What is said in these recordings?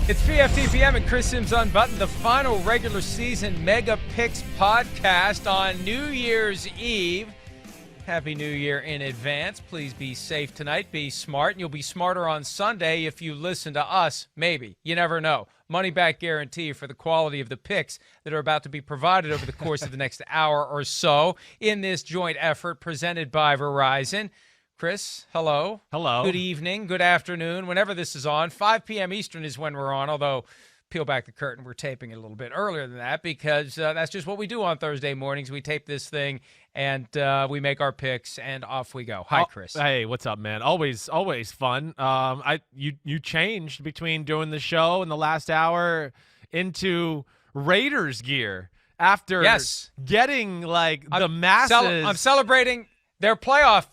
It's PFTPM and Chris Simms Unbuttoned, the final regular season Mega Picks podcast on New Year's Eve. Happy New Year in advance. Please be safe tonight. Be smart, and you'll be smarter on Sunday if you listen to us. Maybe. You never know. Money back guarantee for the quality of the picks that are about to be provided over the course of the next hour or so in this joint effort presented by Verizon. Chris, hello. Hello. Good evening, good afternoon, whenever this is on. 5 p.m. Eastern is when we're on, although peel back the curtain, we're taping it a little bit earlier than that because that's just what we do on Thursday mornings. We tape this thing, and we make our picks, and off we go. Hi, Chris. Hey, what's up, man? Always fun. You changed between doing the show in the last hour into Raiders gear after getting, the masses. I'm celebrating their playoff.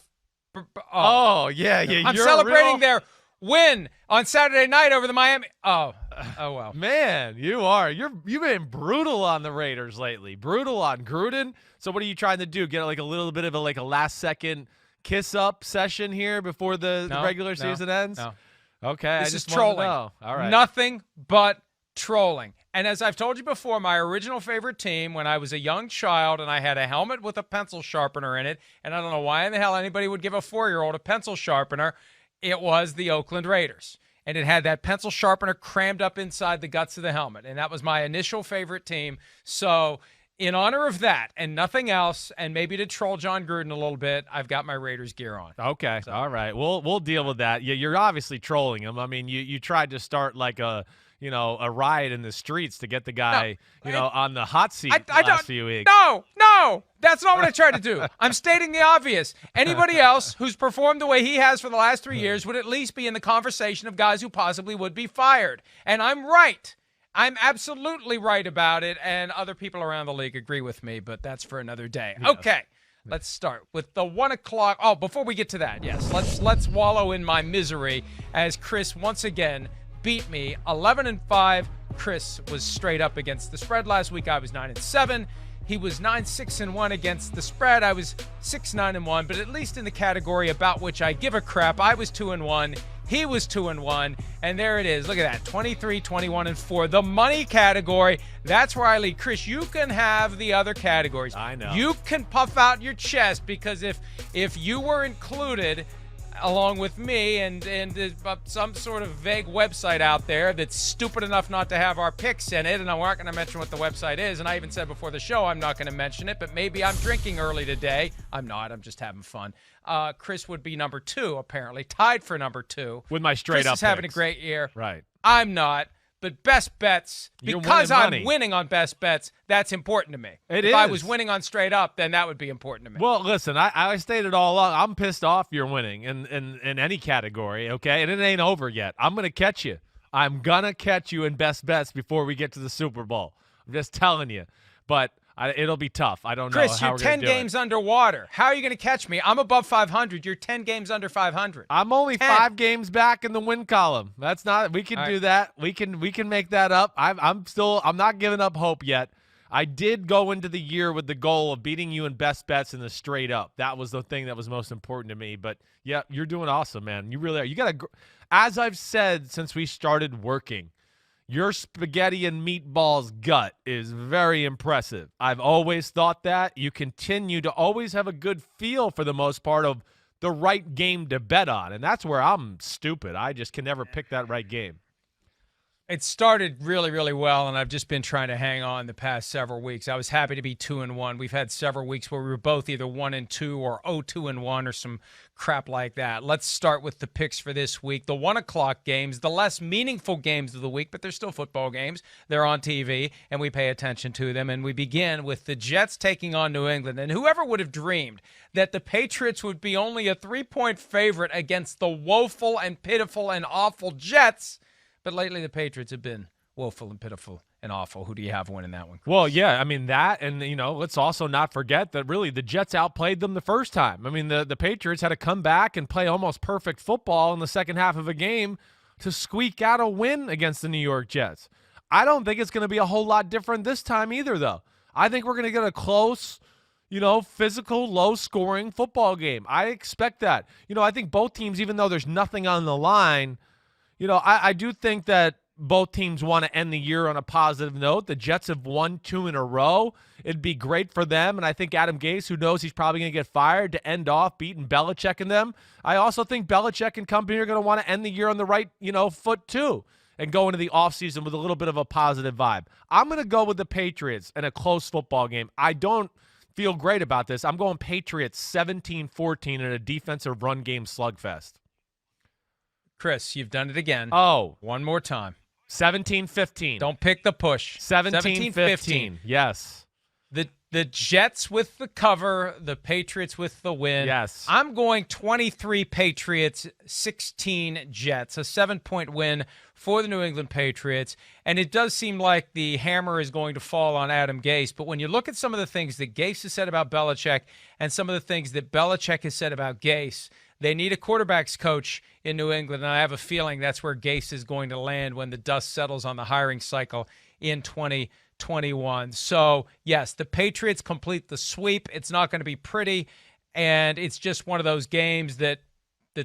Yeah. I'm celebrating their win on Saturday night over the Miami. Oh well. Man, you've been brutal on the Raiders lately. Brutal on Gruden. So what are you trying to do? Get a little bit of a last second kiss up session here before the regular season ends? No. Okay. This is trolling. All right. Nothing but trolling. And as I've told you before, my original favorite team when I was a young child and I had a helmet with a pencil sharpener in it, and I don't know why in the hell anybody would give a 4-year-old a pencil sharpener, it was the Oakland Raiders. And it had that pencil sharpener crammed up inside the guts of the helmet. And that was my initial favorite team. So in honor of that and nothing else, and maybe to troll John Gruden a little bit, I've got my Raiders gear on. Okay. So. All right. We'll deal with that. Yeah, you're obviously trolling him. I mean, you tried to start a riot in the streets to get the guy, on the hot seat last few weeks. No, that's not what I tried to do. I'm stating the obvious. Anybody else who's performed the way he has for the last 3 years would at least be in the conversation of guys who possibly would be fired. And I'm right. I'm absolutely right about it, and other people around the league agree with me, but that's for another day. Yes. Okay. Let's start with the 1 o'clock. Oh, before we get to that, yes, let's wallow in my misery as Chris once again beat me 11-5. Chris was straight up against the spread last week. I was 9-7. He was 9-6-1 against the spread. I was 6-9-1, but at least in the category about which I give a crap, I was 2-1. He was 2-1, and there it is. Look at that, 23-21-4. The money category, that's where I lead. Chris, you can have the other categories. I know. You can puff out your chest because if you were included along with me and some sort of vague website out there that's stupid enough not to have our picks in it, and I'm not going to mention what the website is, and I even said before the show I'm not going to mention it, but maybe I'm drinking early today. I'm not. I'm just having fun. Chris would be number 2, apparently, tied for number 2. With my straight-up Chris is having a picks. great year. Right. I'm not. But best bets, because I'm winning on best bets, that's important to me. If I was winning on straight up, then that would be important to me. Well, listen, I stated all along, I'm pissed off you're winning in any category, okay? And it ain't over yet. I'm going to catch you. I'm going to catch you in best bets before we get to the Super Bowl. I'm just telling you. But it'll be tough. I don't know Chris, how you're we're going 10 to do games underwater. How are you going to catch me? I'm above 500. You're 10 games under 500. I'm only 5 games back in the win column. That's not. We can do that. We can make that up. I'm not giving up hope yet. I did go into the year with the goal of beating you in best bets in the straight up. That was the thing that was most important to me. But yeah, you're doing awesome, man. You really are. You got to, as I've said since we started working, your spaghetti and meatballs gut is very impressive. I've always thought that. You continue to always have a good feel for the most part of the right game to bet on, and that's where I'm stupid. I just can never pick that right game. It started really, really well, and I've just been trying to hang on the past several weeks. I was happy to be 2-1. We've had several weeks where we were both either 1-2 or 0-2-1 or some crap like that. Let's start with the picks for this week. The 1 o'clock games, the less meaningful games of the week, but they're still football games. They're on TV, and we pay attention to them. And we begin with the Jets taking on New England. And whoever would have dreamed that the Patriots would be only a 3-point favorite against the woeful and pitiful and awful Jets? But lately the Patriots have been woeful and pitiful and awful. Who do you have winning that one, Chris? Well, yeah, I mean that, and let's also not forget that really the Jets outplayed them the first time. I mean the Patriots had to come back and play almost perfect football in the second half of a game to squeak out a win against the New York Jets. I don't think it's going to be a whole lot different this time either, though. I think we're going to get a close, physical, low-scoring football game. I expect that. I think both teams, even though there's nothing on the line, I do think that both teams want to end the year on a positive note. The Jets have won 2 in a row. It'd be great for them, and I think Adam Gase, who knows he's probably going to get fired, to end off beating Belichick and them. I also think Belichick and company are going to want to end the year on the right, foot too, and go into the offseason with a little bit of a positive vibe. I'm going to go with the Patriots in a close football game. I don't feel great about this. I'm going Patriots 17-14 in a defensive run game slugfest. Chris, you've done it again. Oh. One more time. 17-15. Don't pick the push. 17-15. Yes. The Jets with the cover, the Patriots with the win. Yes. I'm going 23 Patriots, 16 Jets, a 7-point win for the New England Patriots. And it does seem like the hammer is going to fall on Adam Gase. But when you look at some of the things that Gase has said about Belichick and some of the things that Belichick has said about Gase, they need a quarterbacks coach in New England, and I have a feeling that's where Gase is going to land when the dust settles on the hiring cycle in 2021. So, yes, the Patriots complete the sweep. It's not going to be pretty, and it's just one of those games that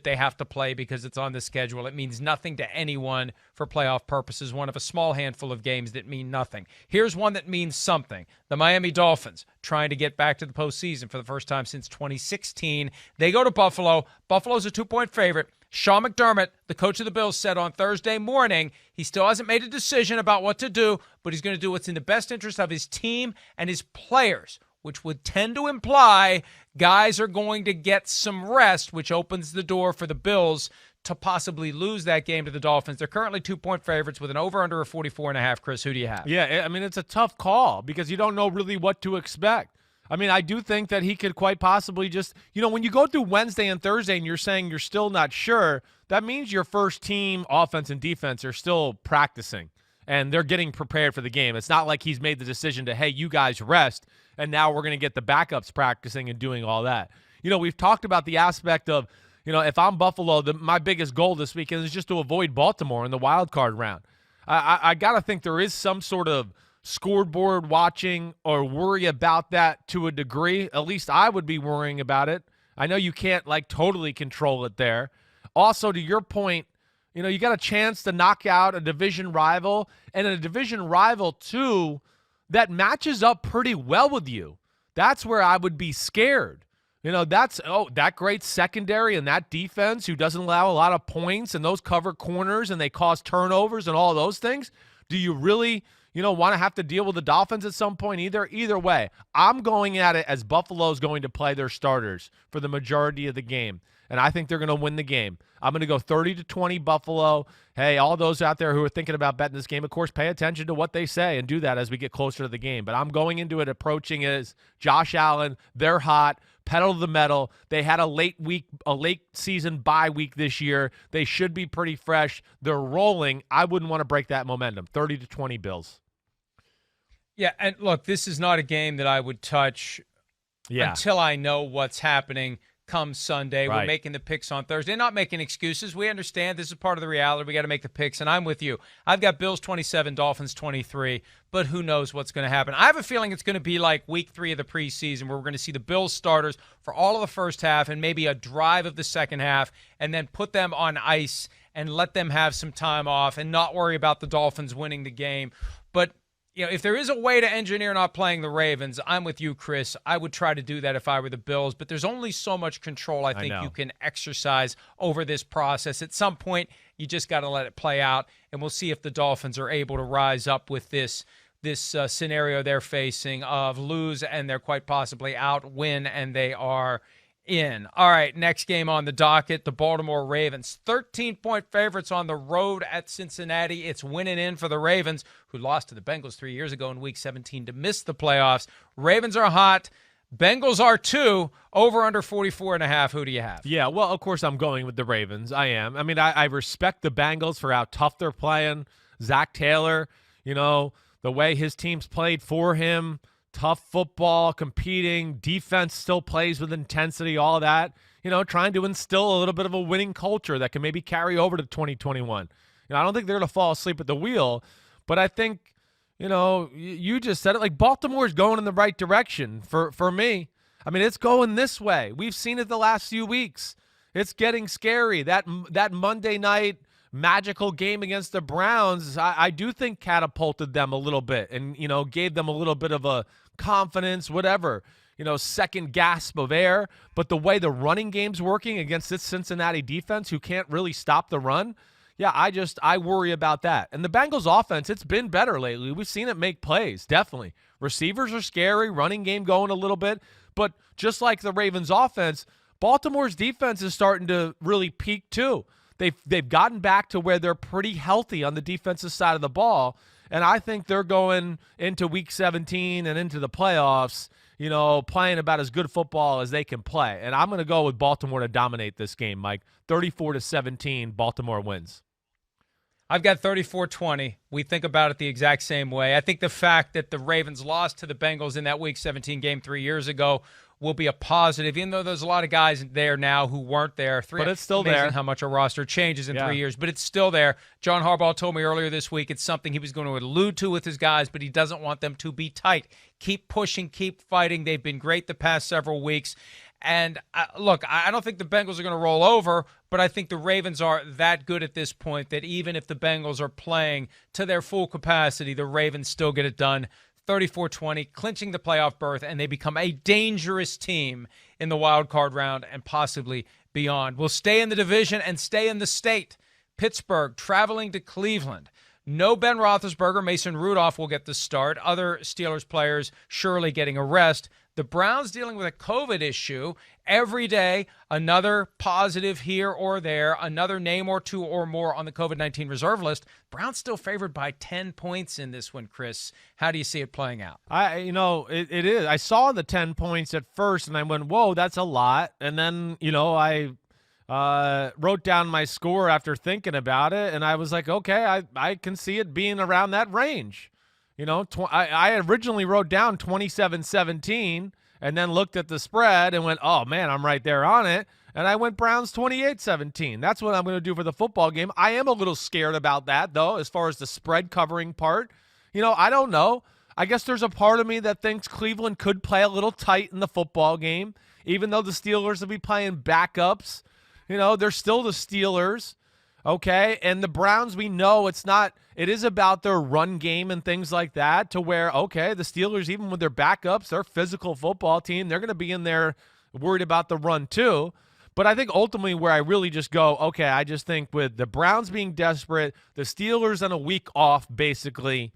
they have to play because it's on the schedule. It means nothing to anyone for playoff purposes, one of a small handful of games that mean nothing. Here's one that means something. The Miami Dolphins trying to get back to the postseason for the first time since 2016. They go to Buffalo. Buffalo's a 2-point favorite. Sean McDermott, the coach of the Bills, said on Thursday morning he still hasn't made a decision about what to do, but he's going to do what's in the best interest of his team and his players, which would tend to imply guys are going to get some rest, which opens the door for the Bills to possibly lose that game to the Dolphins. They're currently 2-point favorites with an over-under of 44.5. Chris, who do you have? Yeah, I mean, it's a tough call because you don't know really what to expect. I mean, I do think that he could quite possibly just, when you go through Wednesday and Thursday and you're saying you're still not sure, that means your first team offense and defense are still practicing and they're getting prepared for the game. It's not like he's made the decision to, hey, you guys rest, and now we're going to get the backups practicing and doing all that. We've talked about the aspect of, if I'm Buffalo, my biggest goal this weekend is just to avoid Baltimore in the wild card round. I got to think there is some sort of scoreboard watching or worry about that to a degree. At least I would be worrying about it. I know you can't totally control it there. Also, to your point, you got a chance to knock out a division rival, and a division rival too that matches up pretty well with you. That's where I would be scared. That's that great secondary and that defense who doesn't allow a lot of points and those cover corners and they cause turnovers and all those things. Do you really want to have to deal with the Dolphins at some point either? Either way, I'm going at it as Buffalo's going to play their starters for the majority of the game, and I think they're going to win the game. I'm going to go 30-20 Buffalo. Hey, all those out there who are thinking about betting this game, of course, pay attention to what they say and do that as we get closer to the game. But I'm going into it approaching as Josh Allen. They're hot. Pedal to the metal. They had a late season bye week this year. They should be pretty fresh. They're rolling. I wouldn't want to break that momentum. 30-20 Bills. Yeah, and look, this is not a game that I would touch until I know what's happening come Sunday. Right. We're making the picks on Thursday. Not making excuses. We understand this is part of the reality. We got to make the picks, and I'm with you. I've got Bills 27, Dolphins 23, but who knows what's going to happen. I have a feeling it's going to be like week 3 of the preseason where we're going to see the Bills starters for all of the first half and maybe a drive of the second half and then put them on ice and let them have some time off and not worry about the Dolphins winning the game. But if there is a way to engineer not playing the Ravens, I'm with you, Chris. I would try to do that if I were the Bills, but there's only so much control I think you can exercise over this process. At some point, you just got to let it play out, and we'll see if the Dolphins are able to rise up with this scenario they're facing of lose and they're quite possibly out, win and they are in. All right, next game on the docket, the Baltimore Ravens. 13-point favorites on the road at Cincinnati. It's winning in for the Ravens, who lost to the Bengals 3 years ago in Week 17 to miss the playoffs. Ravens are hot. Bengals are too. Over under 44.5. Who do you have? Yeah, well, of course I'm going with the Ravens. I am. I mean, I respect the Bengals for how tough they're playing. Zach Taylor, the way his team's played for him. Tough football, competing, defense still plays with intensity, all that, trying to instill a little bit of a winning culture that can maybe carry over to 2021. I don't think they're going to fall asleep at the wheel, but I think, you just said it, Baltimore's going in the right direction for me. I mean, it's going this way. We've seen it the last few weeks. It's getting scary. That Monday night magical game against the Browns, I do think catapulted them a little bit and, gave them a little bit of a confidence, whatever, second gasp of air. But the way the running game's working against this Cincinnati defense who can't really stop the run, yeah, I worry about that. And the Bengals offense, it's been better lately. We've seen it make plays, definitely. Receivers are scary, running game going a little bit. But just like the Ravens offense, Baltimore's defense is starting to really peak too. They've gotten back to where they're pretty healthy on the defensive side of the ball, and I think they're going into Week 17 and into the playoffs, playing about as good football as they can play. And I'm going to go with Baltimore to dominate this game, Mike. 34-17, Baltimore wins. I've got 34-20. We think about it the exact same way. I think the fact that the Ravens lost to the Bengals in that Week 17 game 3 years ago will be a positive, even though there's a lot of guys there now who weren't there. But it's still amazing there. How much a roster changes in 3 years, but it's still there. John Harbaugh told me earlier this week it's something he was going to allude to with his guys, but he doesn't want them to be tight. Keep pushing, keep fighting. They've been great the past several weeks. And look, I don't think the Bengals are going to roll over, but I think the Ravens are that good at this point that even if the Bengals are playing to their full capacity, the Ravens still get it done. 34-20, clinching the playoff berth, and they become a dangerous team in the wild card round and possibly beyond. We'll stay in the division and stay in the state. Pittsburgh traveling to Cleveland. No Ben Roethlisberger. Mason Rudolph will get the start. Other Steelers players surely getting a rest. The Browns dealing with a COVID issue. Every day, another positive here or there, another name or two or more on the COVID-19 reserve list. Browns still favored by 10 points in this one, Chris. How do you see it playing out? It is. I saw the 10 points at first, and I went, whoa, that's a lot. And then, I wrote down my score after thinking about it, and I was like, okay, I can see it being around that range. I originally wrote down 27-17 and then looked at the spread and went, oh, man, I'm right there on it. And I went Browns 28-17. That's what I'm going to do for the football game. I am a little scared about that, though, as far as the spread covering part. I don't know. I guess there's a part of me that thinks Cleveland could play a little tight in the football game, even though the Steelers will be playing backups. They're still the Steelers. Okay, and the Browns, we know it is about their run game and things like that to where, okay, the Steelers, even with their backups, they're a physical football team. They're going to be in there worried about the run too. But I think ultimately where I really just go, okay, I just think with the Browns being desperate, the Steelers on a week off basically,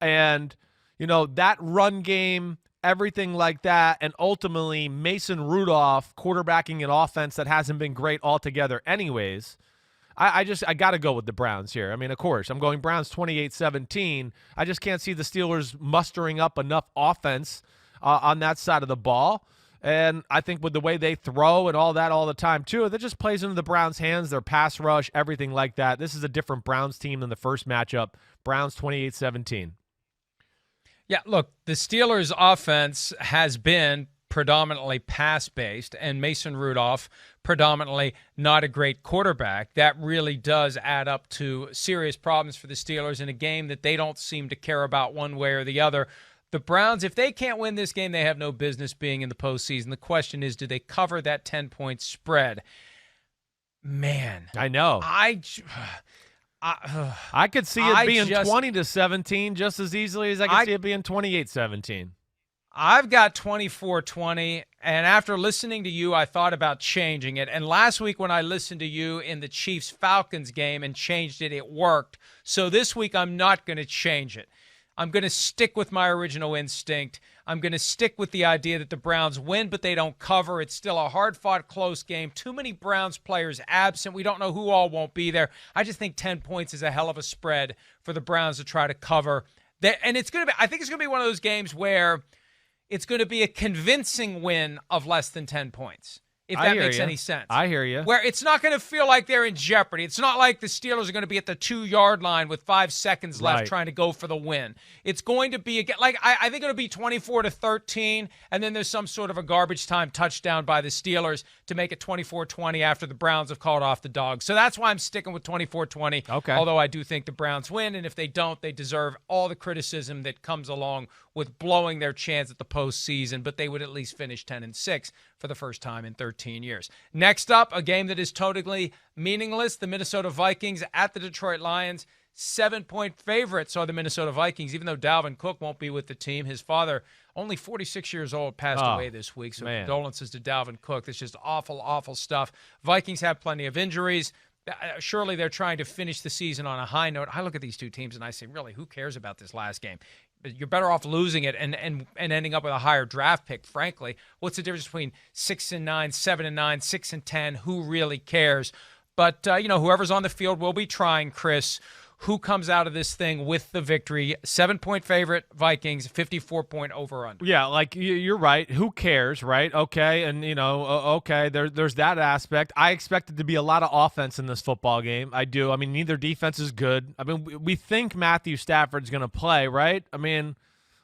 and, that run game, everything like that, and ultimately Mason Rudolph quarterbacking an offense that hasn't been great altogether anyways, I got to go with the Browns here. I mean, of course, I'm going Browns 28-17. I just can't see the Steelers mustering up enough offense on that side of the ball. And I think with the way they throw and all that all the time, too, that just plays into the Browns' hands, their pass rush, everything like that. This is a different Browns team than the first matchup. Browns 28-17. Yeah, look, the Steelers' offense has been predominantly pass-based, and Mason Rudolph predominantly not a great quarterback. That really does add up to serious problems for the Steelers in a game that they don't seem to care about one way or the other. The Browns, if they can't win this game, they have no business being in the postseason. The question is, do they cover that 10-point spread? Man. I know. I could see it being 20-17 just as easily as I could see it being 28-17. I've got 24-20, and after listening to you, I thought about changing it. And last week when I listened to you in the Chiefs-Falcons game and changed it, it worked. So this week I'm not going to change it. I'm going to stick with my original instinct. I'm going to stick with the idea that the Browns win, but they don't cover. It's still a hard-fought, close game. Too many Browns players absent. We don't know who all won't be there. I just think 10 points is a hell of a spread for the Browns to try to cover. And it's going to be, I think it's going to be one of those games where it's going to be a convincing win of less than 10 points, if that makes any sense. I hear you. Where it's not going to feel like they're in jeopardy. It's not like the Steelers are going to be at the 2-yard line with 5 seconds left trying to go for the win. It's going to be, I think it'll be 24-13, and then there's some sort of a garbage time touchdown by the Steelers to make it 24-20 after the Browns have called off the Dogs. So that's why I'm sticking with 24-20, although I do think the Browns win, and if they don't, they deserve all the criticism that comes along with blowing their chance at the postseason, but they would at least finish 10-6 for the first time in 13 14 years. Next up, a game that is totally meaningless, the Minnesota Vikings at the Detroit Lions. 7-point favorites are the Minnesota Vikings, even though Dalvin Cook won't be with the team. His father, only 46 years old, passed away this week, so condolences to Dalvin Cook. That's just awful, awful stuff. Vikings have plenty of injuries. Surely they're trying to finish the season on a high note. I look at these two teams and I say, really, who cares about this last game? You're better off losing it and ending up with a higher draft pick, frankly. What's the difference between 6-9, 7-9, 6-10? Who really cares? But, whoever's on the field will be trying, Chris. Who comes out of this thing with the victory? 7-point favorite, Vikings, 54-point over-under. Yeah, like you're right. Who cares, right? Okay, and, okay, there's that aspect. I expect it to be a lot of offense in this football game. I do. I mean, neither defense is good. I mean, we think Matthew Stafford's going to play, right? I mean,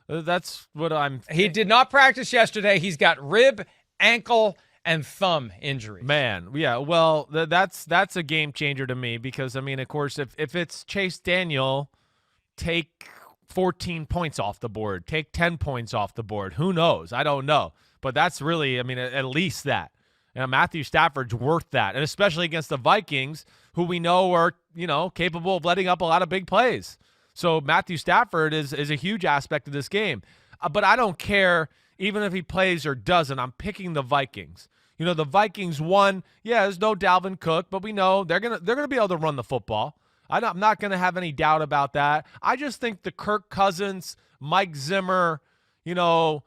that's what I'm – He did not practice yesterday. He's got rib, ankle, and thumb injuries. Man, yeah, well, that's a game changer to me because, I mean, of course, if it's Chase Daniel, take 14 points off the board, take 10 points off the board. Who knows? I don't know. But that's really, I mean, at least that. And Matthew Stafford's worth that, and especially against the Vikings, who we know are, capable of letting up a lot of big plays. So Matthew Stafford is a huge aspect of this game. But I don't care even if he plays or doesn't. I'm picking the Vikings. The Vikings won. Yeah, there's no Dalvin Cook, but we know they're gonna be able to run the football. I'm not gonna have any doubt about that. I just think the Kirk Cousins, Mike Zimmer, the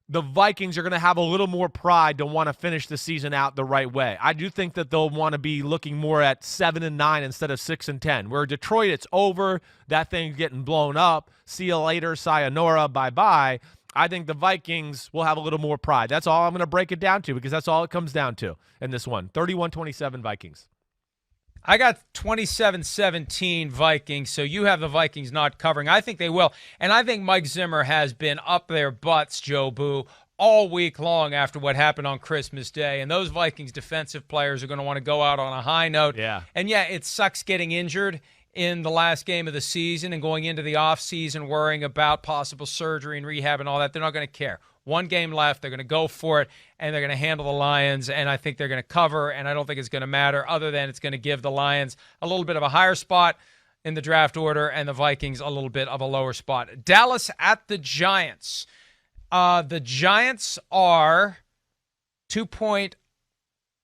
Vikings are gonna have a little more pride to want to finish the season out the right way. I do think that they'll want to be looking more at 7-9 instead of 6-10. Where Detroit, it's over. That thing's getting blown up. See you later, sayonara, bye-bye. I think the Vikings will have a little more pride. That's all I'm going to break it down to because that's all it comes down to in this one. 31-27 Vikings. I got 27-17 Vikings, so you have the Vikings not covering. I think they will. And I think Mike Zimmer has been up their butts, Joe Boo, all week long after what happened on Christmas Day. And those Vikings defensive players are going to want to go out on a high note. Yeah. And, yeah, it sucks getting injured in the last game of the season and going into the offseason worrying about possible surgery and rehab and all that. They're not going to care. One game left. They're going to go for it, and they're going to handle the Lions, and I think they're going to cover, and I don't think it's going to matter other than it's going to give the Lions a little bit of a higher spot in the draft order and the Vikings a little bit of a lower spot. Dallas at the Giants. The Giants are 2-point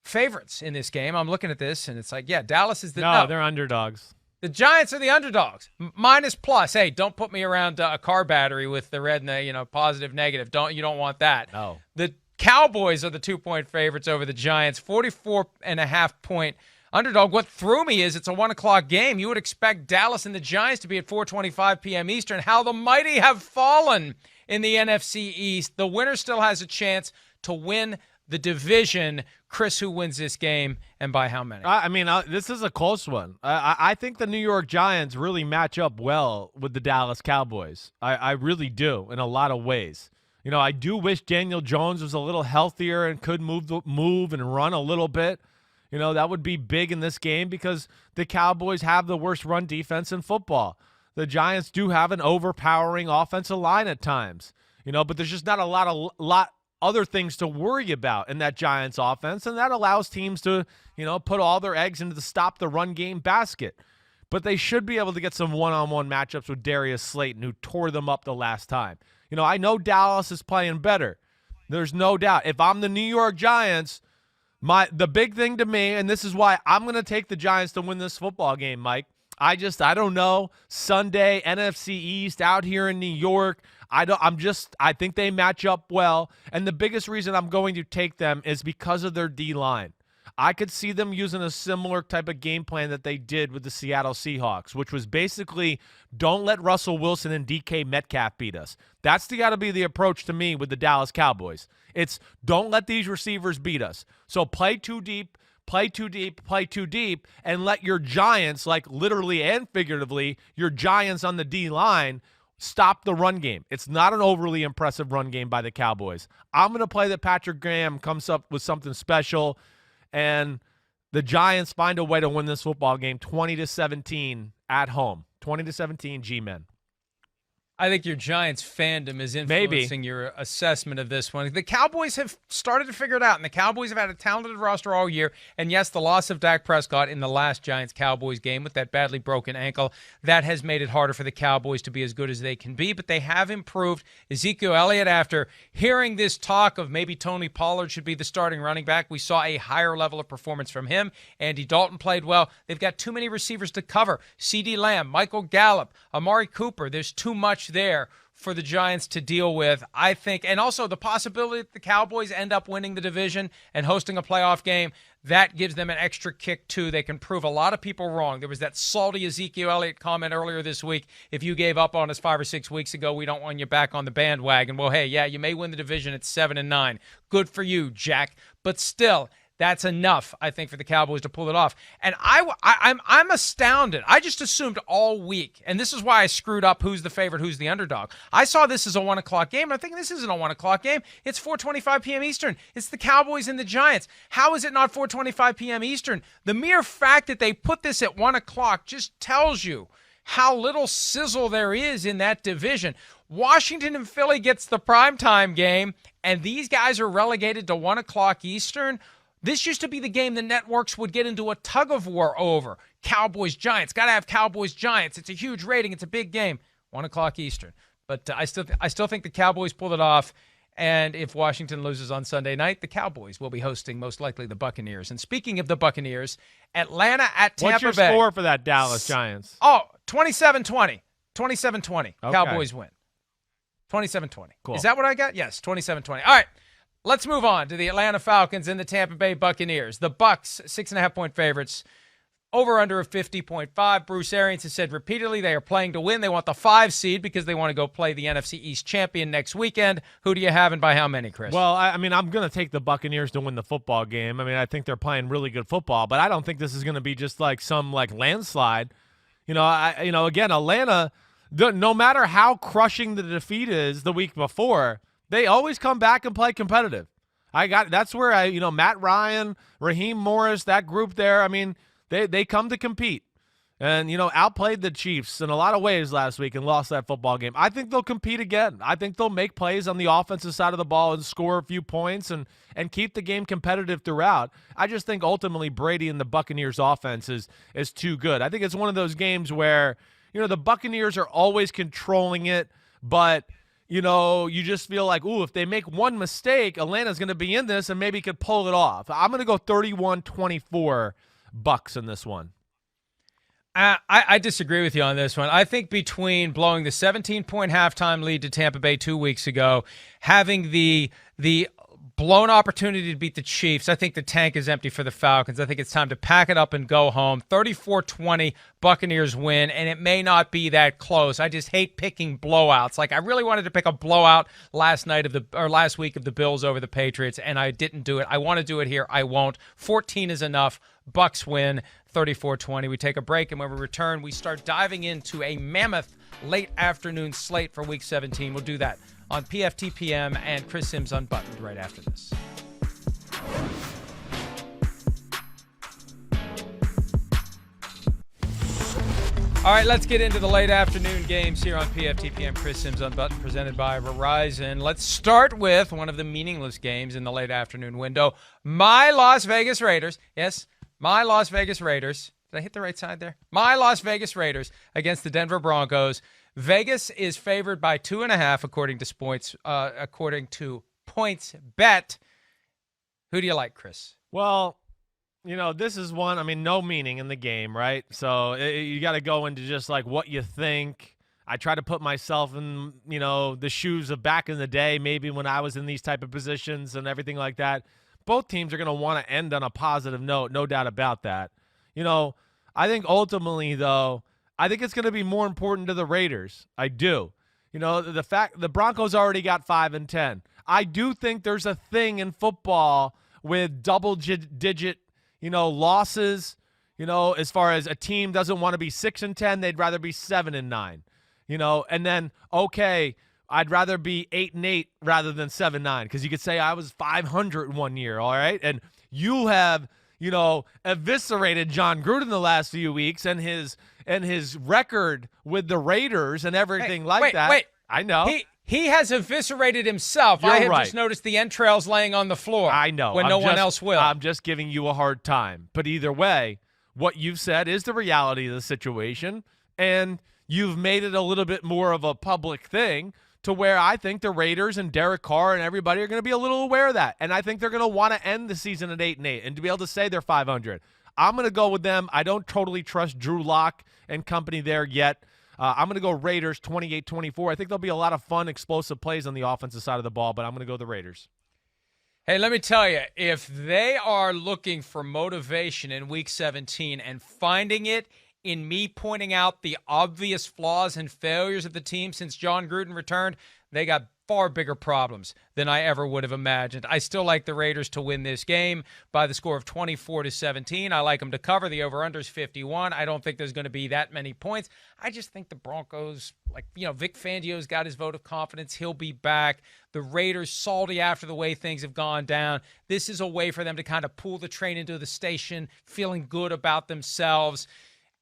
favorites in this game. I'm looking at this, and it's like, yeah, Dallas is the – No, they're underdogs. The Giants are the underdogs. Minus plus. Hey, don't put me around a car battery with the red and the positive, negative. You don't want that. No. The Cowboys are the 2-point favorites over the Giants. 44.5-point underdog. What threw me is it's a 1 o'clock game. You would expect Dallas and the Giants to be at 4:25 p.m. Eastern. How the mighty have fallen in the NFC East. The winner still has a chance to win the division. Chris, who wins this game and by how many? I mean, this is a close one. I think the New York Giants really match up well with the Dallas Cowboys. I really do in a lot of ways. I do wish Daniel Jones was a little healthier and could move and run a little bit. That would be big in this game because the Cowboys have the worst run defense in football. The Giants do have an overpowering offensive line at times. But there's just not a lot other things to worry about in that Giants offense, and that allows teams to, put all their eggs into the stop the run game basket. But they should be able to get some one-on-one matchups with Darius Slayton, who tore them up the last time. I know Dallas is playing better. There's no doubt. If I'm the New York Giants, the big thing to me, and this is why I'm going to take the Giants to win this football game, Mike. I don't know. Sunday, NFC East out here in New York. I think they match up well. And the biggest reason I'm going to take them is because of their D-line. I could see them using a similar type of game plan that they did with the Seattle Seahawks, which was basically don't let Russell Wilson and DK Metcalf beat us. That's got to be the approach to me with the Dallas Cowboys. It's don't let these receivers beat us. So play too deep, and let your Giants, like literally and figuratively, your Giants on the D-line, stop the run game. It's not an overly impressive run game by the Cowboys. I'm going to play that Patrick Graham comes up with something special, and the Giants find a way to win this football game 20-17 at home. 20-17 G-Men. I think your Giants fandom is influencing your assessment of this one. The Cowboys have started to figure it out, and the Cowboys have had a talented roster all year. And yes, the loss of Dak Prescott in the last Giants-Cowboys game with that badly broken ankle, that has made it harder for the Cowboys to be as good as they can be. But they have improved. Ezekiel Elliott, after hearing this talk of maybe Tony Pollard should be the starting running back, we saw a higher level of performance from him. Andy Dalton played well. They've got too many receivers to cover. CeeDee Lamb, Michael Gallup, Amari Cooper. There's too much there for the Giants to deal with, I think. And also the possibility that the Cowboys end up winning the division and hosting a playoff game, that gives them an extra kick, too. They can prove a lot of people wrong. There was that salty Ezekiel Elliott comment earlier this week. If you gave up on us 5 or 6 weeks ago, we don't want you back on the bandwagon. Well, hey, yeah, you may win the division at 7-9. Good for you, Jack. But still, that's enough, I think, for the Cowboys to pull it off. And I'm astounded. I just assumed all week, and this is why I screwed up who's the favorite, who's the underdog. I saw this as a 1 o'clock game, and I'm thinking this isn't a 1 o'clock game. It's 4:25 p.m. Eastern. It's the Cowboys and the Giants. How is it not 4:25 p.m. Eastern? The mere fact that they put this at 1 o'clock just tells you how little sizzle there is in that division. Washington and Philly gets the primetime game, and these guys are relegated to 1 o'clock Eastern. This used to be the game the networks would get into a tug of war over. Cowboys-Giants. Got to have Cowboys-Giants. It's a huge rating. It's a big game. 1 o'clock Eastern. But I still think the Cowboys pulled it off. And if Washington loses on Sunday night, the Cowboys will be hosting most likely the Buccaneers. And speaking of the Buccaneers, Atlanta at Tampa Bay. What's your score for that Dallas Giants? Oh, 27-20. 27-20. Okay. Cowboys win. 27-20. Cool. Is that what I got? Yes, 27-20. All right. Let's move on to the Atlanta Falcons and the Tampa Bay Buccaneers. The Bucs, 6.5-point favorites, over under of 50.5. Bruce Arians has said repeatedly they are playing to win. They want the 5 seed because they want to go play the NFC East champion next weekend. Who do you have and by how many, Chris? Well, I mean, I'm going to take the Buccaneers to win the football game. I mean, I think they're playing really good football, but I don't think this is going to be just like some landslide. Again, Atlanta, no matter how crushing the defeat is the week before, they always come back and play competitive. That's where Matt Ryan, Raheem Morris, that group there, I mean, they come to compete. And, outplayed the Chiefs in a lot of ways last week and lost that football game. I think they'll compete again. I think they'll make plays on the offensive side of the ball and score a few points and keep the game competitive throughout. I just think ultimately Brady and the Buccaneers offense is too good. I think it's one of those games where, the Buccaneers are always controlling it, but you just feel like, if they make one mistake, Atlanta's going to be in this and maybe could pull it off. I'm going to go 31-24 Bucs in this one. I disagree with you on this one. I think between blowing the 17-point halftime lead to Tampa Bay 2 weeks ago, having the blown opportunity to beat the Chiefs, I think the tank is empty for the Falcons. I think it's time to pack it up and go home. 34-20, Buccaneers win, and it may not be that close. I just hate picking blowouts. Like, I really wanted to pick a blowout last week of the Bills over the Patriots, and I didn't do it. I want to do it here. I won't. 14 is enough. Bucs win, 34-20. We take a break, and when we return, we start diving into a mammoth late afternoon slate for Week 17. We'll do that on PFTPM and Chris Simms Unbuttoned right after this. All right, let's get into the late afternoon games here on PFTPM. Chris Simms Unbuttoned, presented by Verizon. Let's start with one of the meaningless games in the late afternoon window. My Las Vegas Raiders. Yes, my Las Vegas Raiders. Did I hit the right side there? My Las Vegas Raiders against the Denver Broncos. Vegas is favored by 2.5 according to points bet. Who do you like, Chris? Well, this is one, I mean, no meaning in the game, right? So you got to go into just like what you think. I try to put myself in, the shoes of back in the day, maybe when I was in these type of positions and everything like that. Both teams are going to want to end on a positive note, no doubt about that. I think ultimately, though, I think it's going to be more important to the Raiders. I do. The fact the Broncos already got 5-10. I do think there's a thing in football with double-digit, losses. As far as a team doesn't want to be 6-10, they'd rather be 7-9. And then I'd rather be 8-8 rather than 7-9 because you could say I was 500 1 year. All right, and you have eviscerated John Gruden the last few weeks and his record with the Raiders and everything that. Wait. I know. He has eviscerated himself. You're I have right. just noticed the entrails laying on the floor. I know. When no one else will. I'm just giving you a hard time. But either way, what you've said is the reality of the situation, and you've made it a little bit more of a public thing to where I think the Raiders and Derek Carr and everybody are going to be a little aware of that. And I think they're going to want to end the season at 8-8 and to be able to say they're 500. I'm going to go with them. I don't totally trust Drew Lock and company there yet. I'm going to go Raiders 28-24. I think there'll be a lot of fun, explosive plays on the offensive side of the ball, but I'm going to go the Raiders. Hey, let me tell you, if they are looking for motivation in Week 17 and finding it in me pointing out the obvious flaws and failures of the team since John Gruden returned, they got far bigger problems than I ever would have imagined. I still like the Raiders to win this game by the score of 24-17. I like them to cover. The over-under is 51. I don't think there's going to be that many points. I just think the Broncos, Vic Fangio's got his vote of confidence. He'll be back. The Raiders salty after the way things have gone down. This is a way for them to kind of pull the train into the station, feeling good about themselves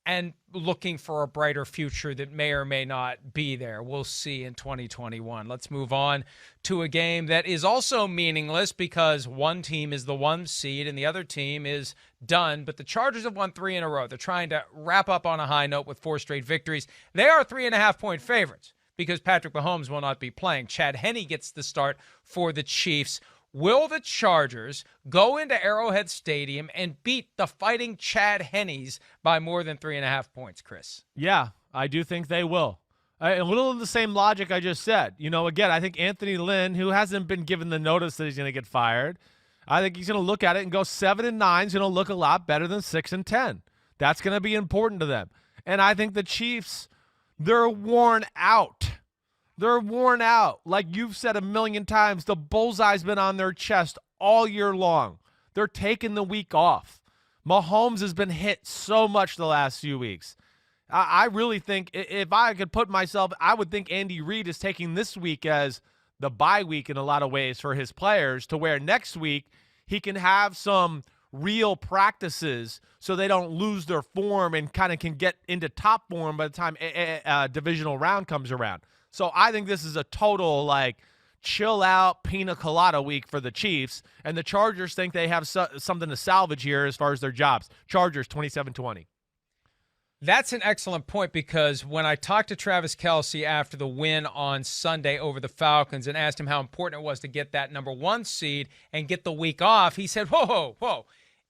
and looking for a brighter future that may or may not be there. We'll see in 2021. Let's move on to a game that is also meaningless because one team is the 1 seed and the other team is done. But the Chargers have won 3 in a row. They're trying to wrap up on a high note with 4 straight victories. They are 3.5-point favorites because Patrick Mahomes will not be playing. Chad Henne gets the start for the Chiefs. Will the Chargers go into Arrowhead Stadium and beat the Fighting Chad Hennes by more than 3.5 points, Chris? Yeah, I do think they will. A little of the same logic I just said. Again, I think Anthony Lynn, who hasn't been given the notice that he's going to get fired, I think he's going to look at it and go 7-9 is going to look a lot better than 6-10. That's going to be important to them. And I think the Chiefs, they're worn out. They're worn out. Like you've said a million times, the bullseye's been on their chest all year long. They're taking the week off. Mahomes has been hit so much the last few weeks. I really think if I could put myself, I would think Andy Reid is taking this week as the bye week in a lot of ways for his players to where next week he can have some real practices so they don't lose their form and kind of can get into top form by the time a divisional round comes around. So I think this is a total, chill out pina colada week for the Chiefs, and the Chargers think they have something to salvage here as far as their jobs. Chargers 27-20. That's an excellent point because when I talked to Travis Kelce after the win on Sunday over the Falcons and asked him how important it was to get that number 1 seed and get the week off, he said, whoa.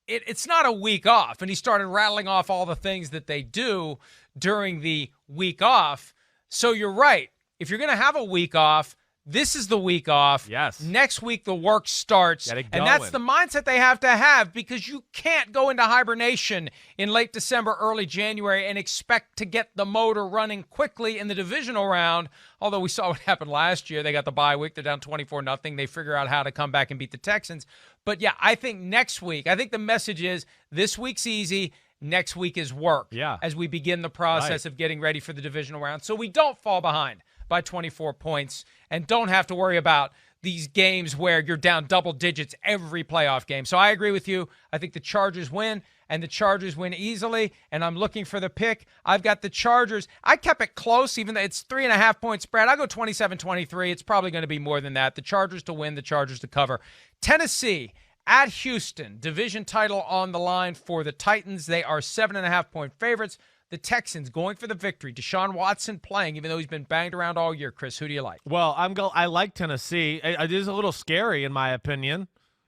It's not a week off. And he started rattling off all the things that they do during the week off. So you're right. If you're going to have a week off, this is the week off. Yes. Next week, the work starts. Get it and going. that's the mindset they have to have because you can't go into hibernation in late December, early January and expect to get the motor running quickly in the divisional round. Although we saw what happened last year. They got the bye week. They're down 24-0. They figure out how to come back and beat the Texans. But, yeah, I think next week, I think the message is this week's easy. Next week is work as we begin the process of getting ready for the divisional round so we don't fall behind by 24 points and don't have to worry about these games where you're down double digits every playoff game. So I agree with you. I think the Chargers win, and the Chargers win easily, and I'm looking for the pick. I've got the Chargers. I kept it close, even though it's 3.5-point spread. I'll go 27-23. It's probably going to be more than that. The Chargers to win, the Chargers to cover. Tennessee at Houston, division title on the line for the Titans. They are 7.5-point favorites. The Texans going for the victory. Deshaun Watson playing, even though he's been banged around all year. Chris, who do you like? Well, I like Tennessee. It is a little scary, in my opinion.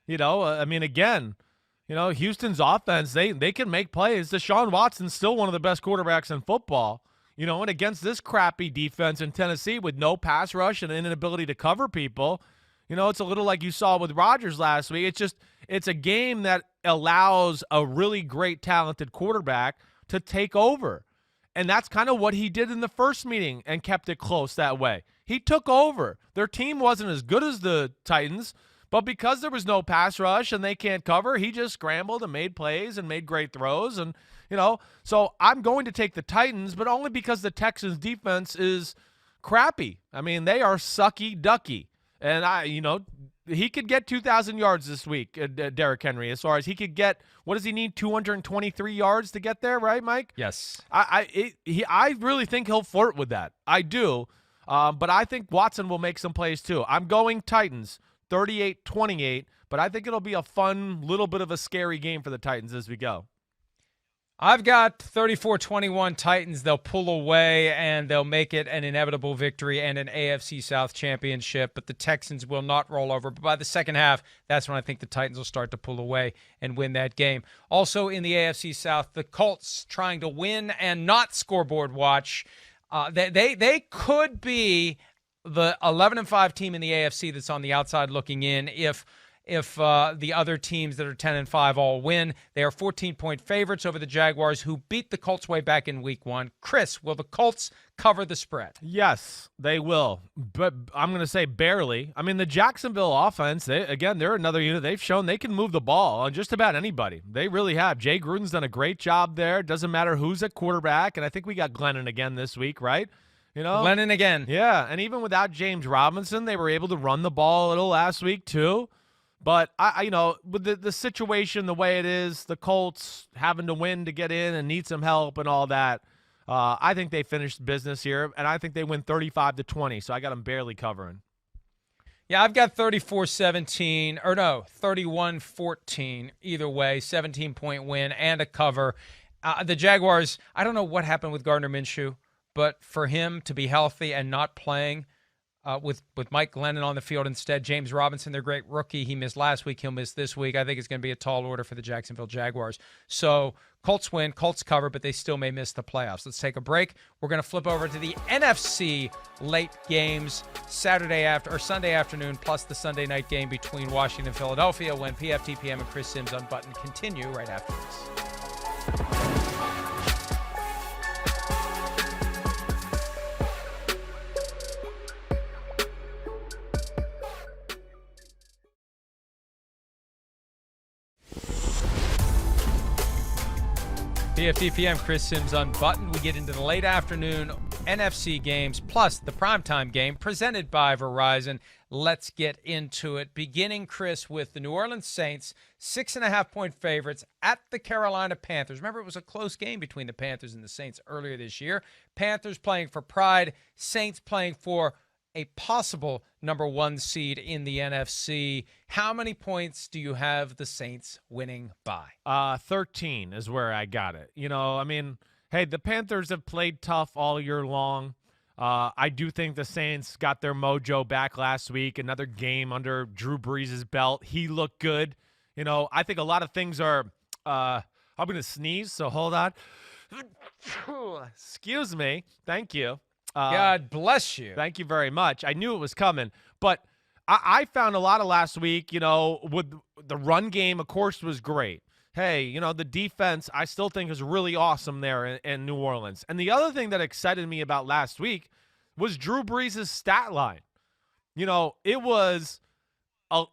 Again, Houston's offense, they can make plays. Deshaun Watson's still one of the best quarterbacks in football. And against this crappy defense in Tennessee with no pass rush and an inability to cover people, it's a little like you saw with Rodgers last week. It's a game that allows a really great, talented quarterback to take over. And that's kind of what he did in the first meeting and kept it close that way. He took over. Their team wasn't as good as the Titans, but because there was no pass rush and they can't cover, he just scrambled and made plays and made great throws. And, so I'm going to take the Titans, but only because the Texans defense is crappy. They are sucky ducky. And he could get 2,000 yards this week, Derrick Henry, as far as he could get. What does he need, 223 yards to get there, right, Mike? Yes. I really think he'll flirt with that. I do. But I think Watson will make some plays too. I'm going Titans 38-28, but I think it'll be a fun, little bit of a scary game for the Titans as we go. I've got 34-21 Titans. They'll pull away, and they'll make it an inevitable victory and an AFC South championship, but the Texans will not roll over. But by the second half, that's when I think the Titans will start to pull away and win that game. Also in the AFC South, the Colts trying to win and not scoreboard watch. They could be the 11-5 team in the AFC that's on the outside looking in if the other teams that are 10-5 all win. They are 14-point favorites over the Jaguars, who beat the Colts way back in Week 1. Chris, will the Colts cover the spread? Yes, they will, but I'm going to say barely. I mean, the Jacksonville offense, they're another unit. They've shown they can move the ball on just about anybody. They really have. Jay Gruden's done a great job there. Doesn't matter who's at quarterback, and I think we got Glennon again this week, right? Glennon again. Yeah, and even without James Robinson, they were able to run the ball a little last week too. But, with the situation the way it is, the Colts having to win to get in and need some help and all that, I think they finished business here, and I think they win 35-20, so I got them barely covering. Yeah, I've got 31-14, either way, 17-point win and a cover. The Jaguars, I don't know what happened with Gardner Minshew, but for him to be healthy and not playing with Mike Glennon on the field instead, James Robinson, their great rookie, he missed last week, he'll miss this week. I think it's going to be a tall order for the Jacksonville Jaguars. So Colts win, Colts cover, but they still may miss the playoffs. Let's take a break. We're going to flip over to the NFC late games, Sunday afternoon, plus the Sunday night game between Washington and Philadelphia, when PFTPM and Chris Simms Unbuttoned continue right after this. PFTPM, Chris Simms Unbuttoned. We get into the late afternoon NFC games plus the primetime game presented by Verizon. Let's get into it. Beginning, Chris, with the New Orleans Saints, 6.5-point favorites at the Carolina Panthers. Remember, it was a close game between the Panthers and the Saints earlier this year. Panthers playing for pride, Saints playing for a possible number 1 seed in the NFC. How many points do you have the Saints winning by? 13 is where I got it. Hey, the Panthers have played tough all year long. I do think the Saints got their mojo back last week. Another game under Drew Brees' belt. He looked good. I think a lot of things are I'm going to sneeze, so hold on. Excuse me. Thank you. God bless you. Thank you very much. I knew it was coming, but I found a lot of last week, with the run game, of course, was great. Hey, the defense, I still think is really awesome there in New Orleans. And the other thing that excited me about last week was Drew Brees' stat line. It was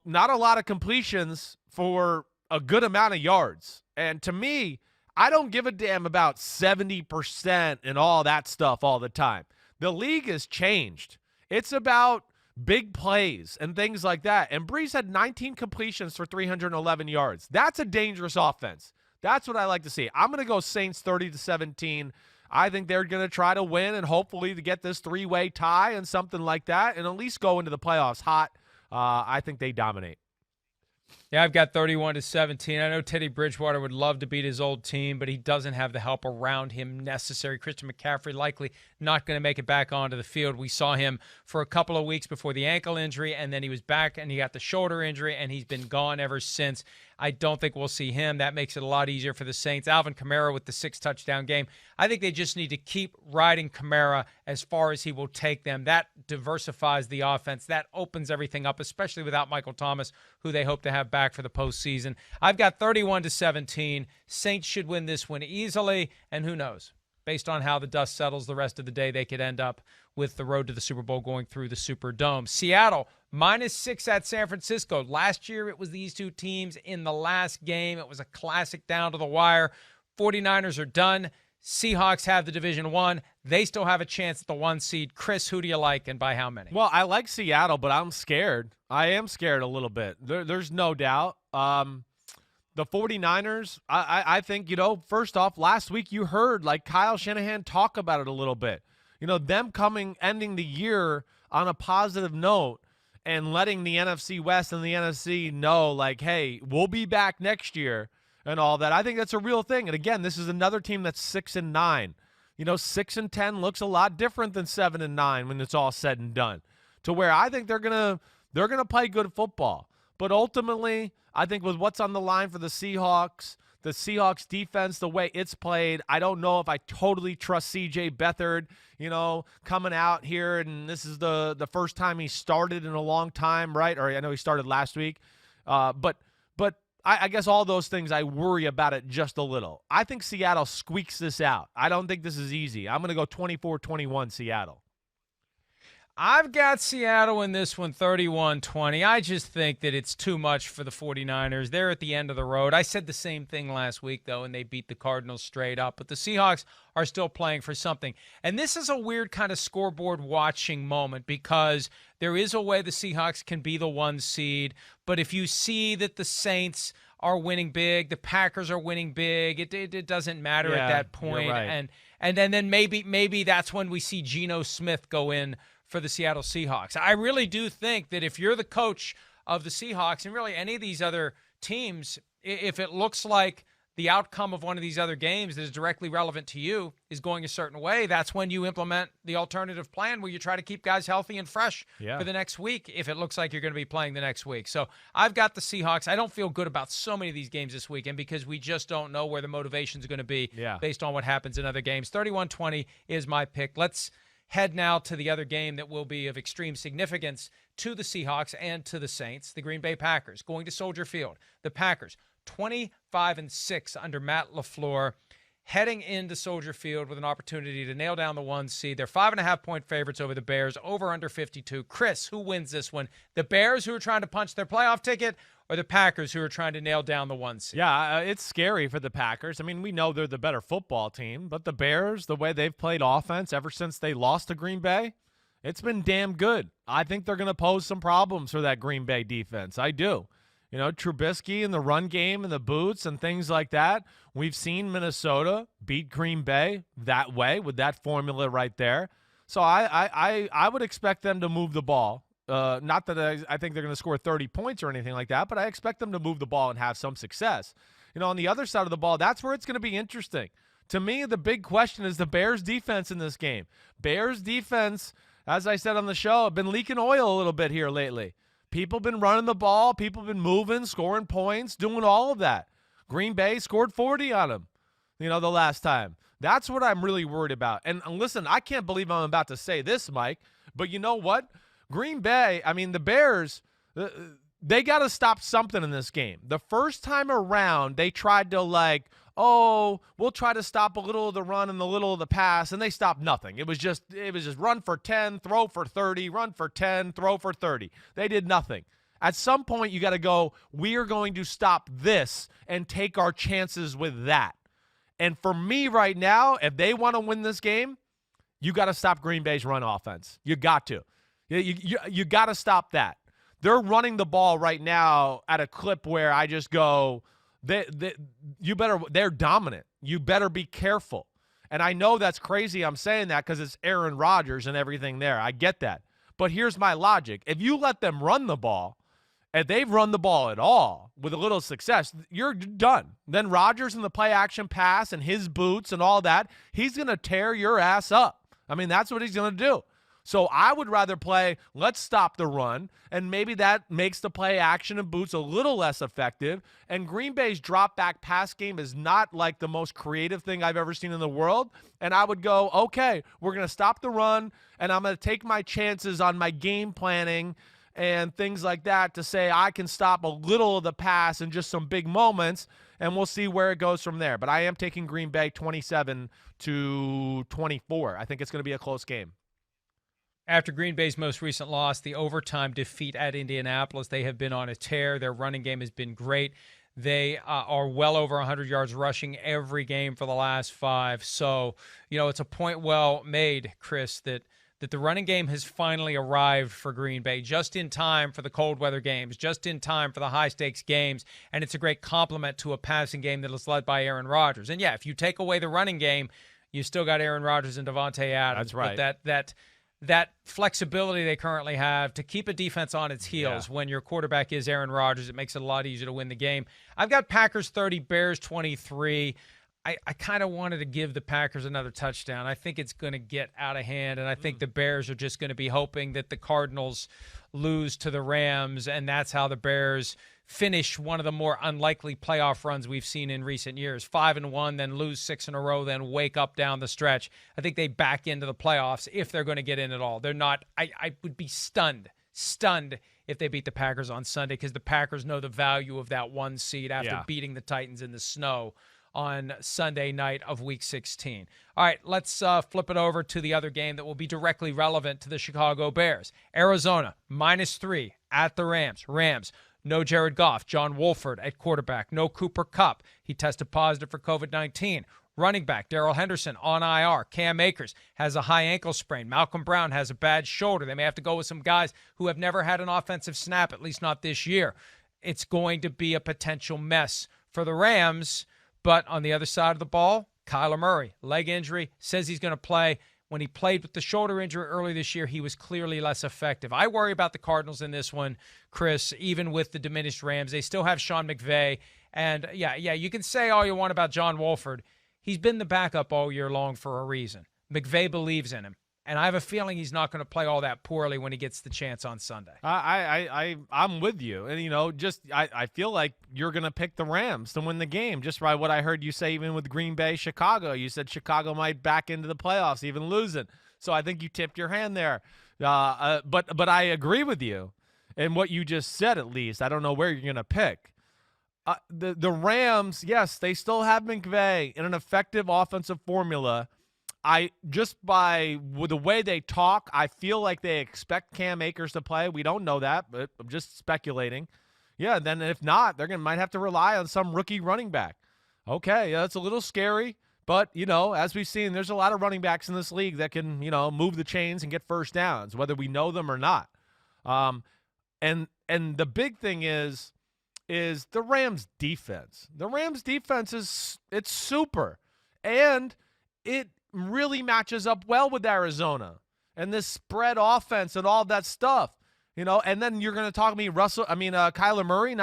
not a lot of completions for a good amount of yards. And to me, I don't give a damn about 70% and all that stuff all the time. The league has changed. It's about big plays and things like that. And Brees had 19 completions for 311 yards. That's a dangerous offense. That's what I like to see. I'm going to go Saints 30-17. I think they're going to try to win and hopefully to get this 3-way tie and something like that and at least go into the playoffs hot. I think they dominate. Yeah, I've got 31-17. I know Teddy Bridgewater would love to beat his old team, but he doesn't have the help around him necessary. Christian McCaffrey likely not going to make it back onto the field. We saw him for a couple of weeks before the ankle injury, and then he was back and he got the shoulder injury, and he's been gone ever since. I don't think we'll see him. That makes it a lot easier for the Saints. Alvin Kamara with the 6-touchdown game. I think they just need to keep riding Kamara as far as he will take them. That diversifies the offense. That opens everything up, especially without Michael Thomas, who they hope to have back for the postseason. I've got 31-17. Saints should win this one easily, and who knows? Based on how the dust settles the rest of the day, they could end up with the road to the Super Bowl going through the Superdome. Seattle, -6 at San Francisco. Last year, it was these two teams in the last game. It was a classic down to the wire. 49ers are done. Seahawks have the division won. They still have a chance at the 1 seed. Chris, who do you like and by how many? Well, I like Seattle, but I'm scared. I am scared a little bit. There's no doubt. The 49ers, I think, first off, last week you heard like Kyle Shanahan talk about it a little bit. Them ending the year on a positive note and letting the NFC West and the NFC know, like, hey, we'll be back next year and all that. I think that's a real thing. And again, this is another team that's 6-9. 6-10 looks a lot different than 7-9 when it's all said and done. To where I think they're gonna play good football. But ultimately, I think with what's on the line for the Seahawks defense, the way it's played, I don't know if I totally trust C.J. Beathard, coming out here, and this is the first time he started in a long time, right? Or I know he started last week. But I guess all those things, I worry about it just a little. I think Seattle squeaks this out. I don't think this is easy. I'm going to go 24-21 Seattle. I've got Seattle in this one 31-20. I just think that it's too much for the 49ers. They're at the end of the road. I said the same thing last week, though, and they beat the Cardinals straight up. But the Seahawks are still playing for something. And this is a weird kind of scoreboard watching moment because there is a way the Seahawks can be the 1 seed. But if you see that the Saints are winning big, the Packers are winning big, it doesn't matter at that point. You're right. And then maybe that's when we see Geno Smith go in for the Seattle Seahawks. I really do think that if you're the coach of the Seahawks and really any of these other teams, if it looks like the outcome of one of these other games that is directly relevant to you is going a certain way, that's when you implement the alternative plan where you try to keep guys healthy and fresh for the next week if it looks like you're going to be playing the next week. So I've got the Seahawks. I don't feel good about so many of these games this weekend because we just don't know where the motivation is going to be based on what happens in other games. 31-20 is my pick. Let's head now to the other game that will be of extreme significance to the Seahawks and to the Saints, the Green Bay Packers, going to Soldier Field. The Packers, 25-6 under Matt LaFleur, heading into Soldier Field with an opportunity to nail down the 1 seed. They're 5.5-point favorites over the Bears, over under 52. Chris, who wins this one? The Bears, who are trying to punch their playoff ticket, or the Packers, who are trying to nail down the 1 seed? Yeah, it's scary for the Packers. I mean, we know they're the better football team, but the Bears, the way they've played offense ever since they lost to Green Bay, it's been damn good. I think they're going to pose some problems for that Green Bay defense. I do. Trubisky and the run game and the boots and things like that. We've seen Minnesota beat Green Bay that way with that formula right there. So I would expect them to move the ball. Not that I think they're going to score 30 points or anything like that, but I expect them to move the ball and have some success. On the other side of the ball, that's where it's going to be interesting. To me, the big question is the Bears' defense in this game. Bears' defense, as I said on the show, have been leaking oil a little bit here lately. People have been running the ball. People have been moving, scoring points, doing all of that. Green Bay scored 40 on them, the last time. That's what I'm really worried about. And listen, I can't believe I'm about to say this, Mike, but you know what? Green Bay, the Bears, they got to stop something in this game. The first time around, they tried to we'll try to stop a little of the run and a little of the pass, and they stopped nothing. It was just run for 10, throw for 30, run for 10, throw for 30. They did nothing. At some point, you got to go, we are going to stop this and take our chances with that. And for me right now, if they want to win this game, you got to stop Green Bay's run offense. You got to. You got to stop that. They're running the ball right now at a clip where I just go, they're dominant. You better be careful. And I know that's crazy I'm saying that because it's Aaron Rodgers and everything there. I get that. But here's my logic. If you let them run the ball, if they've run the ball at all with a little success, you're done. Then Rodgers and the play action pass and his boots and all that, he's going to tear your ass up. That's what he's going to do. So I would rather play, let's stop the run, and maybe that makes the play action and boots a little less effective. And Green Bay's drop-back pass game is not like the most creative thing I've ever seen in the world. And I would go, okay, we're going to stop the run, and I'm going to take my chances on my game planning and things like that to say I can stop a little of the pass in just some big moments, and we'll see where it goes from there. But I am taking Green Bay 27-24. I think it's going to be a close game. After Green Bay's most recent loss, the overtime defeat at Indianapolis, they have been on a tear. Their running game has been great. They are well over 100 yards rushing every game for the last 5. So, it's a point well made, Chris, that the running game has finally arrived for Green Bay just in time for the cold weather games, just in time for the high-stakes games, and it's a great complement to a passing game that is led by Aaron Rodgers. And, yeah, if you take away the running game, you still got Aaron Rodgers and Devontae Adams. That's right. But that flexibility they currently have to keep a defense on its heels when your quarterback is Aaron Rodgers, it makes it a lot easier to win the game. I've got Packers 30, Bears 23. I kind of wanted to give the Packers another touchdown. I think it's going to get out of hand, and I think the Bears are just going to be hoping that the Cardinals lose to the Rams, and that's how the Bears finish one of the more unlikely playoff runs we've seen in recent years. 5-1, then lose 6 in a row, then wake up down the stretch. I think they back into the playoffs if they're going to get in at all. They're not. I would be stunned if they beat the Packers on Sunday, because the Packers know the value of that 1 seed after beating the Titans in the snow on Sunday night of Week 16. All right, let's flip it over to the other game that will be directly relevant to the Chicago Bears. Arizona, -3 at the Rams. Rams, no Jared Goff. John Wolford at quarterback. No Cooper Kupp. He tested positive for COVID-19. Running back, Darrell Henderson on IR. Cam Akers has a high ankle sprain. Malcolm Brown has a bad shoulder. They may have to go with some guys who have never had an offensive snap, at least not this year. It's going to be a potential mess for the Rams. But on the other side of the ball, Kyler Murray, leg injury, says he's going to play. When he played with the shoulder injury early this year, he was clearly less effective. I worry about the Cardinals in this one, Chris, even with the diminished Rams. They still have Sean McVay. And, yeah, you can say all you want about John Wolford. He's been the backup all year long for a reason. McVay believes in him. And I have a feeling he's not going to play all that poorly when he gets the chance on Sunday. I'm with you. And, I feel like you're going to pick the Rams to win the game, just by what I heard you say, even with Green Bay, Chicago. You said Chicago might back into the playoffs, even losing. So I think you tipped your hand there. But I agree with you in what you just said, at least. I don't know where you're going to pick. The Rams, yes, they still have McVay in an effective offensive formula. Just by the way they talk, I feel like they expect Cam Akers to play. We don't know that, but I'm just speculating. Yeah, then if not, might have to rely on some rookie running back. Okay, that's a little scary, but, as we've seen, there's a lot of running backs in this league that can, move the chains and get first downs, whether we know them or not. And the big thing is the Rams' defense. The Rams' defense it's super, and it really matches up well with Arizona and this spread offense and all that stuff, and then you're going to talk to me, Kyler Murray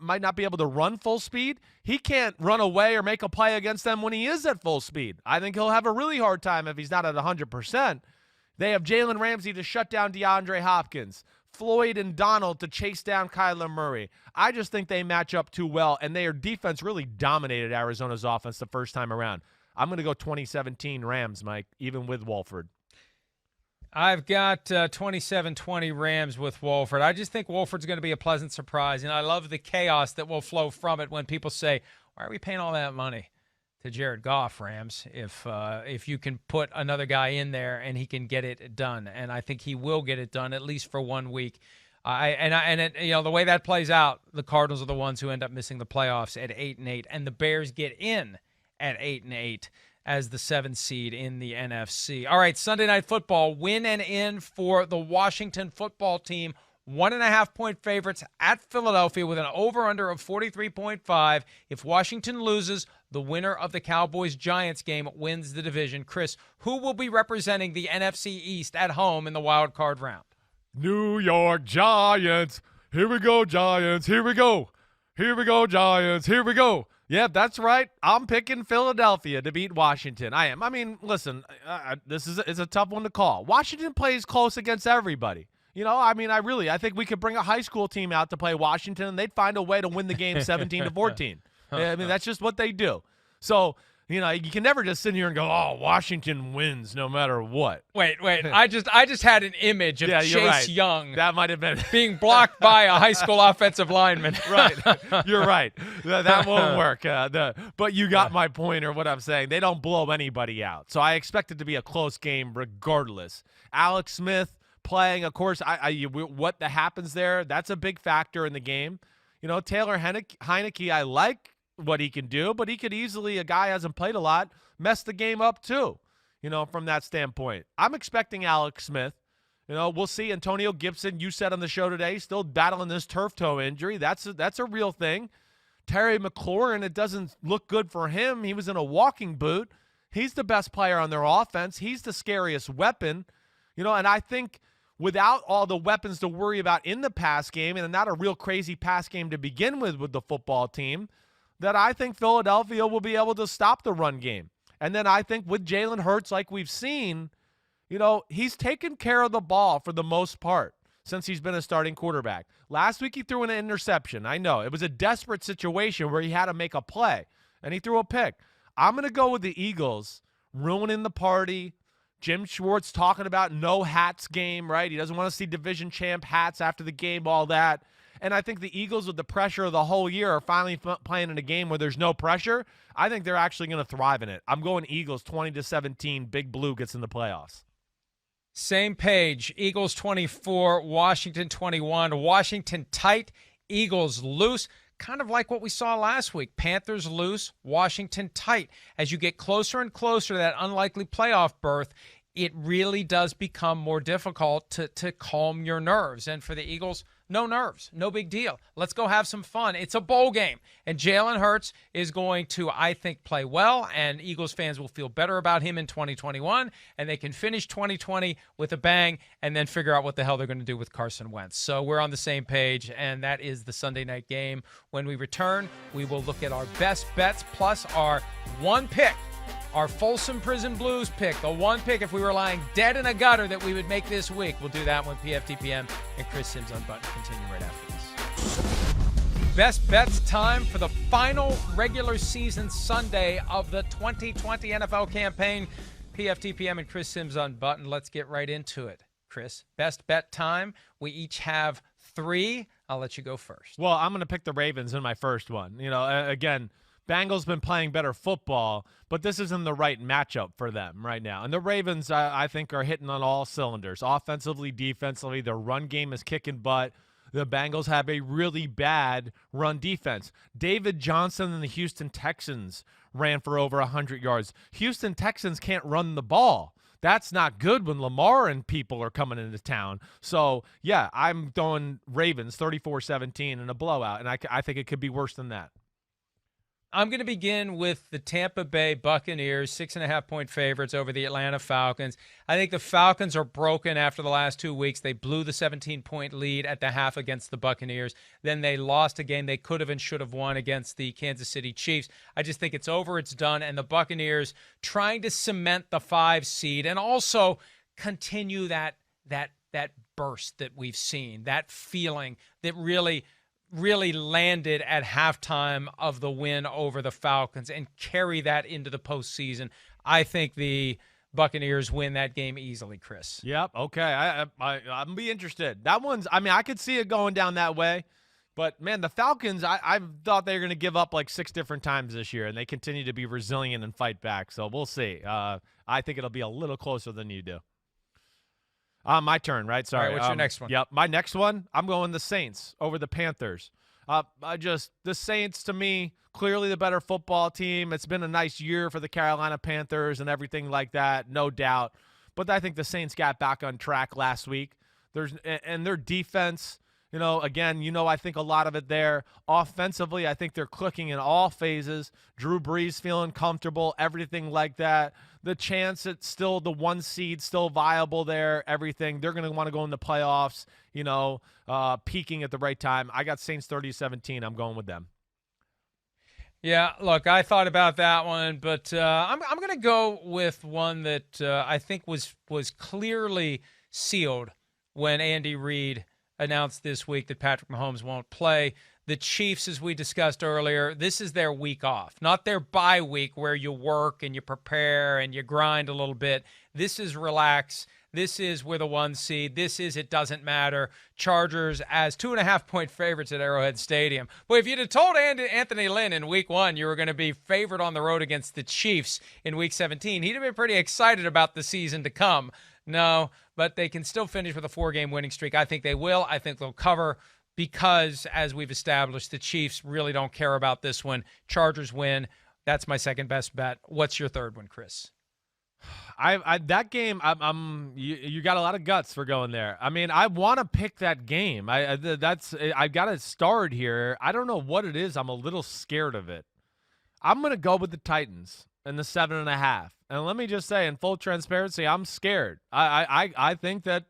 might not be able to run full speed. He can't run away or make a play against them when he is at full speed. I think he'll have a really hard time if he's not at 100%. They have Jalen Ramsey to shut down DeAndre Hopkins, Floyd and Donald to chase down Kyler Murray. I just think they match up too well, and their defense really dominated Arizona's offense the first time around. I'm going to go 2017 Rams, Mike, even with Wolford. I've got 27-20 Rams with Wolford. I just think Wolford's going to be a pleasant surprise, and I love the chaos that will flow from it when people say, why are we paying all that money to Jared Goff, Rams, if you can put another guy in there and he can get it done? And I think he will get it done, at least for 1 week. The way that plays out, the Cardinals are the ones who end up missing the playoffs at 8-8, and the Bears get in at 8-8 as the 7th seed in the NFC. All right, Sunday Night Football, win and in for the Washington football team. 1.5-point favorites at Philadelphia with an over-under of 43.5. If Washington loses, the winner of the Cowboys-Giants game wins the division. Chris, who will be representing the NFC East at home in the wild card round? New York Giants. Here we go, Giants. Here we go. Here we go, Giants. Here we go. Yeah, that's right. I'm picking Philadelphia to beat Washington. I am. I mean, listen, this is a tough one to call. Washington plays close against everybody. I think we could bring a high school team out to play Washington, and they'd find a way to win the game 17-14. That's just what they do. So, you can never just sit here and go, oh, Washington wins no matter what. Wait. I just had an image of Chase Young. That might have been being blocked by a high school offensive lineman. Right. You're right. That won't work. But you got my point, or what I'm saying. They don't blow anybody out. So I expect it to be a close game regardless. Alex Smith playing, of course, what happens there, that's a big factor in the game. Taylor Heineke, I like what he can do, but he could easily, a guy who hasn't played a lot, mess the game up too, from that standpoint. I'm expecting Alex Smith. We'll see. Antonio Gibson, you said on the show today, still battling this turf toe injury. That's a real thing. Terry McLaurin, it doesn't look good for him. He was in a walking boot. He's the best player on their offense. He's the scariest weapon. And I think without all the weapons to worry about in the pass game, and not a real crazy pass game to begin with the football team, that I think Philadelphia will be able to stop the run game. And then I think with Jalen Hurts, like we've seen, he's taken care of the ball for the most part since he's been a starting quarterback. Last week he threw an interception. I know. It was a desperate situation where he had to make a play, and he threw a pick. I'm going to go with the Eagles ruining the party. Jim Schwartz talking about no hats game, right? He doesn't want to see division champ hats after the game, all that. And I think the Eagles, with the pressure of the whole year, are finally playing in a game where there's no pressure. I think they're actually going to thrive in it. I'm going Eagles 20-17. Big Blue gets in the playoffs. Same page. Eagles 24, Washington 21. Washington tight, Eagles loose. Kind of like what we saw last week. Panthers loose, Washington tight. As you get closer and closer to that unlikely playoff berth, it really does become more difficult to calm your nerves. And for the Eagles, no nerves, no big deal. Let's go have some fun. It's a bowl game, and Jalen Hurts is going to, I think, play well, and Eagles fans will feel better about him in 2021, and they can finish 2020 with a bang and then figure out what the hell they're going to do with Carson Wentz. So we're on the same page, and that is the Sunday night game. When we return, we will look at our best bets plus our one pick. Our Folsom Prison Blues pick, the one pick if we were lying dead in a gutter that we would make this week. We'll do that when PFTPM and Chris Simms Unbuttoned continue right after this. Best bets time for the final regular season Sunday of the 2020 NFL campaign. PFTPM and Chris Simms Unbuttoned. Let's get right into it. Chris, best bet time. We each have 3. I'll let you go first. Well, I'm going to pick the Ravens in my first one. Again, Bengals been playing better football, but this isn't the right matchup for them right now. And the Ravens, I think, are hitting on all cylinders. Offensively, defensively, their run game is kicking butt. The Bengals have a really bad run defense. David Johnson and the Houston Texans ran for over 100 yards. Houston Texans can't run the ball. That's not good when Lamar and people are coming into town. So, yeah, I'm going Ravens 34-17 in a blowout, and I think it could be worse than that. I'm going to begin with the Tampa Bay Buccaneers, 6.5-point favorites over the Atlanta Falcons. I think the Falcons are broken after the last 2 weeks. They blew the 17-point lead at the half against the Buccaneers. Then they lost a game they could have and should have won against the Kansas City Chiefs. I just think it's over, it's done, and the Buccaneers trying to cement the 5 seed and also continue that burst that we've seen, that feeling that really landed at halftime of the win over the Falcons and carry that into the postseason. I think the Buccaneers win that game easily, Chris. Yep. Okay. I'm be interested. That one's, I could see it going down that way, but man, the Falcons, I thought they were going to give up like 6 different times this year, and they continue to be resilient and fight back. So we'll see. I think it'll be a little closer than you do. My turn, right? Sorry. All right, what's your next one? Yep, my next one, I'm going the Saints over the Panthers. The Saints, to me, clearly the better football team. It's been a nice year for the Carolina Panthers and everything like that, no doubt. But I think the Saints got back on track last week. And their defense, again, I think a lot of it there. Offensively, I think they're clicking in all phases. Drew Brees feeling comfortable, everything like that. The chance it's still the 1 seed, still viable there, everything. They're going to want to go in the playoffs, peaking at the right time. I got Saints 30-17. I'm going with them. Yeah, look, I thought about that one, but I'm going to go with one that I think was clearly sealed when Andy Reid announced this week that Patrick Mahomes won't play. The Chiefs, as we discussed earlier, this is their week off, not their bye week where you work and you prepare and you grind a little bit. This is relax. This is where the 1 seed. This is it doesn't matter. Chargers as 2.5-point favorites at Arrowhead Stadium. Boy, if you'd have told Anthony Lynn in week 1 you were going to be favored on the road against the Chiefs in week 17, he'd have been pretty excited about the season to come. No, but they can still finish with a 4-game winning streak. I think they will. I think they'll cover. because, as we've established, the Chiefs really don't care about this one. Chargers win. That's my second best bet. What's your third one, Chris? That game, you got a lot of guts for going there. I mean, I want to pick that game. I got it starred here. I don't know what it is. I'm a little scared of it. I'm gonna go with the Titans and the 7.5. And let me just say, in full transparency, I'm scared. I think that,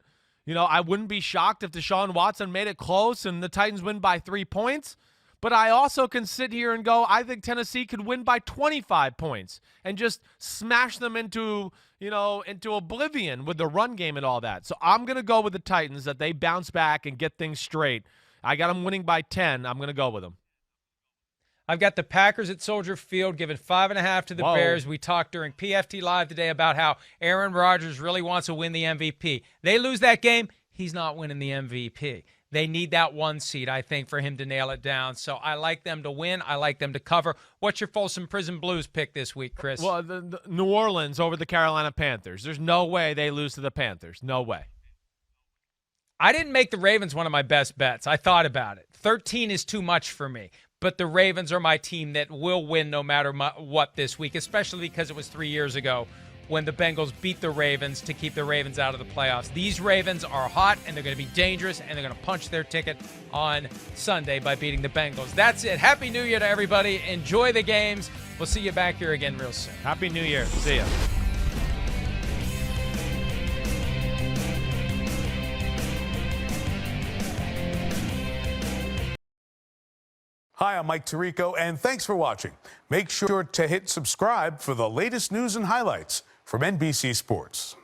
I wouldn't be shocked if Deshaun Watson made it close and the Titans win by 3 points. But I also can sit here and go, I think Tennessee could win by 25 points and just smash them into oblivion with the run game and all that. So I'm going to go with the Titans, that they bounce back and get things straight. I got them winning by 10. I'm going to go with them. I've got the Packers at Soldier Field giving 5.5 to the Bears. We talked during PFT Live today about how Aaron Rodgers really wants to win the MVP. They lose that game, he's not winning the MVP. They need that 1 seed, I think, for him to nail it down. So I like them to win. I like them to cover. What's your Folsom Prison Blues pick this week, Chris? Well, the New Orleans over the Carolina Panthers. There's no way they lose to the Panthers. No way. I didn't make the Ravens one of my best bets. I thought about it. 13 is too much for me. But the Ravens are my team that will win no matter what this week, especially because it was 3 years ago when the Bengals beat the Ravens to keep the Ravens out of the playoffs. These Ravens are hot, and they're going to be dangerous, and they're going to punch their ticket on Sunday by beating the Bengals. That's it. Happy New Year to everybody. Enjoy the games. We'll see you back here again real soon. Happy New Year. See ya. Hi, I'm Mike Tirico, and thanks for watching. Make sure to hit subscribe for the latest news and highlights from NBC Sports.